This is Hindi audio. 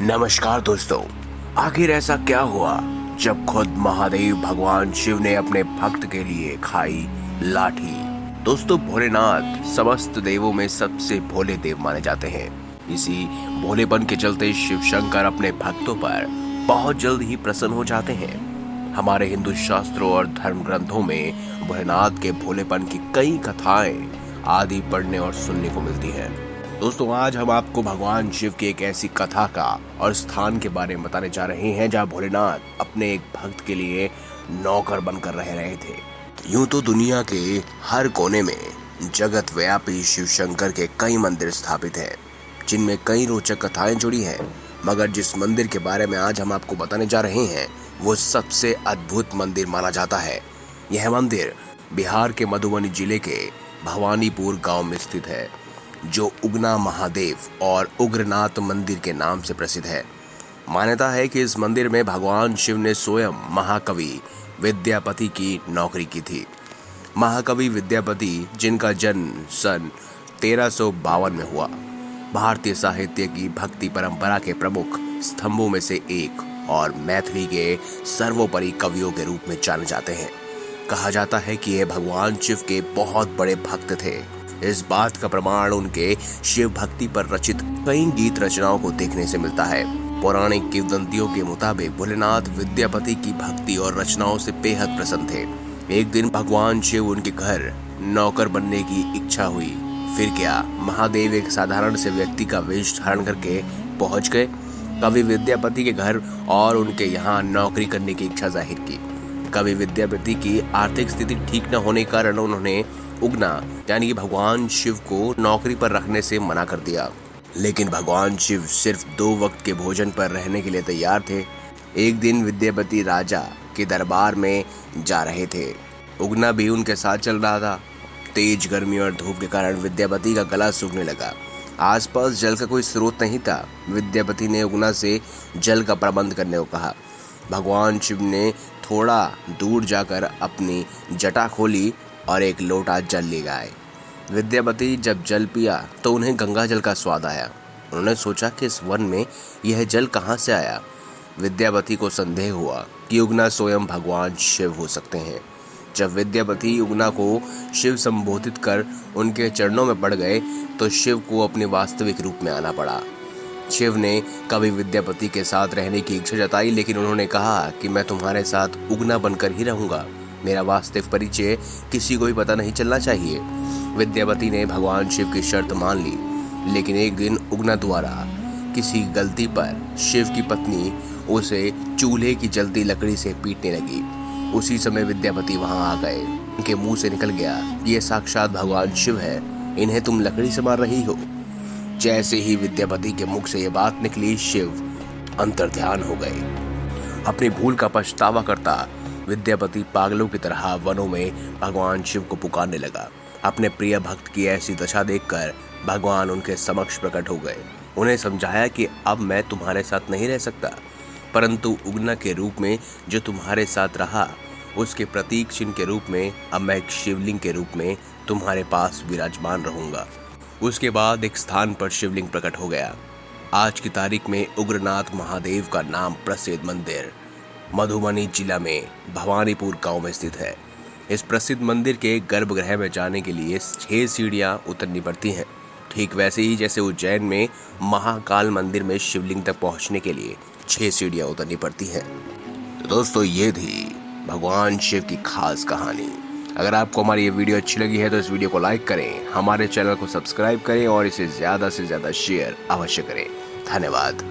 नमस्कार दोस्तों। आखिर ऐसा क्या हुआ जब खुद महादेव भगवान शिव ने अपने भक्त के लिए खाई लाठी। दोस्तों, भोलेनाथ समस्त देवों में सबसे भोले देव माने जाते हैं। इसी भोलेपन के चलते शिव शंकर अपने भक्तों पर बहुत जल्द ही प्रसन्न हो जाते हैं। हमारे हिंदू शास्त्रों और धर्म ग्रंथों में भोलेनाथ के भोलेपन की कई कथाएं आदि पढ़ने और सुनने को मिलती हैं। दोस्तों, आज हम आपको भगवान शिव की एक ऐसी कथा का और स्थान के बारे में बताने जा रहे हैं जहां भोलेनाथ अपने एक भक्त के लिए नौकर बनकर रह रहे थे। यूं तो दुनिया के हर कोने में जगत व्यापी शिव शंकर के कई मंदिर स्थापित हैं, जिनमें कई रोचक कथाएं जुड़ी हैं, मगर जिस मंदिर के बारे में आज हम आपको बताने जा रहे हैं वो सबसे अद्भुत मंदिर माना जाता है। यह मंदिर बिहार के मधुबनी जिले के भवानीपुर गांव में स्थित है, जो उगना महादेव और उग्रनाथ मंदिर के नाम से प्रसिद्ध है। मान्यता है कि इस मंदिर में भगवान शिव ने स्वयं महाकवि विद्यापति की नौकरी की थी। महाकवि विद्यापति, जिनका जन्म सन 1352 में हुआ, भारतीय साहित्य की भक्ति परंपरा के प्रमुख स्तंभों में से एक और मैथिली के सर्वोपरि कवियों के रूप में जाने जाते हैं। कहा जाता है कि ये भगवान शिव के बहुत बड़े भक्त थे। इस बात का प्रमाण उनके शिव भक्ति पर रचित कई गीत रचनाओं को देखने से मिलता है। पौराणिक किंवदंतियों के मुताबिक भोलेनाथ विद्यापति की भक्ति और रचनाओं से बेहद प्रसन्न थे। एक दिन भगवान शिव उनके घर नौकर बनने की इच्छा हुई। फिर क्या, महादेव एक साधारण से व्यक्ति का वेश धारण करके पहुंच गए कवि विद्यापति के घर और उनके यहाँ नौकरी करने की इच्छा जाहिर की। कवि विद्यापति की आर्थिक स्थिति ठीक न होने के कारण उन्होंने उगना यानी कि भगवान शिव को नौकरी पर रखने से मना कर दिया। लेकिन भगवान शिव सिर्फ 2 वक्त के भोजन पर रहने के लिए तैयार थे। एक दिन विद्यापति राजा के दरबार में जा रहे थे। उगना भी उनके साथ चल रहा था। तेज गर्मी और धूप के कारण विद्यापति का गला सूखने लगा। आसपास जल का कोई स्रोत नहीं था। विद्यापति ने उगना से जल का प्रबंध करने को कहा। भगवान शिव ने थोड़ा दूर जाकर अपनी जटा खोली और एक लोटा जल ले गए। विद्यापति जब जल पिया तो उन्हें गंगा जल का स्वाद आया। उन्होंने सोचा कि इस वन में यह जल कहाँ से आया। विद्यापति को संदेह हुआ कि उगना स्वयं भगवान शिव हो सकते हैं। जब विद्यापति उगना को शिव संबोधित कर उनके चरणों में पड़ गए तो शिव को अपने वास्तविक रूप में आना पड़ा। शिव ने कवि विद्यापति के साथ रहने की इच्छा जताई, लेकिन उन्होंने कहा कि मैं तुम्हारे साथ उगना बनकर ही रहूंगा। मेरा वास्तविक परिचय किसी को भी पता नहीं चलना चाहिए। विद्यापति ने भगवान शिव की शर्त मान ली, लेकिन एक दिन उगना द्वारा किसी गलती पर शिव की पत्नी उसे चूल्हे की जलती लकड़ी से पीटने लगी। उसी समय विद्यापति वहां आ गए। उनके मुंह से निकल गया, ये साक्षात भगवान शिव है, इन्हें तुम लकड़ी से मार रही हो। जैसे ही विद्यापति के मुख से ये बात निकली, शिव अंतर्ध्यान हो गए। अपनी भूल का पछतावा करता विद्यापति पागलों की तरह वनों में भगवान शिव को पुकारने लगा। अपने प्रिय भक्त की ऐसी दशा देखकर भगवान उनके समक्ष प्रकट हो गए। उन्हें समझाया कि अब मैं तुम्हारे साथ नहीं रह सकता, परंतु उगना के रूप में जो तुम्हारे साथ रहा, उसके प्रतीक चिन्ह के रूप में अब मैं एक शिवलिंग के रूप में तुम्हारे पास विराजमान रहूंगा। उसके बाद एक स्थान पर शिवलिंग प्रकट हो गया। आज की तारीख में उग्रनाथ महादेव का नाम प्रसिद्ध मंदिर मधुबनी जिला में भवानीपुर गांव में स्थित है। इस प्रसिद्ध मंदिर के गर्भगृह में जाने के लिए 6 सीढ़ियां उतरनी पड़ती हैं। ठीक वैसे ही जैसे उज्जैन में महाकाल मंदिर में शिवलिंग तक पहुंचने के लिए 6 सीढ़ियां उतरनी पड़ती हैं। तो दोस्तों, ये थी भगवान शिव की खास कहानी। अगर आपको हमारी ये वीडियो अच्छी लगी है तो इस वीडियो को लाइक करें, हमारे चैनल को सब्सक्राइब करें और इसे ज़्यादा से ज़्यादा शेयर अवश्य करें। धन्यवाद।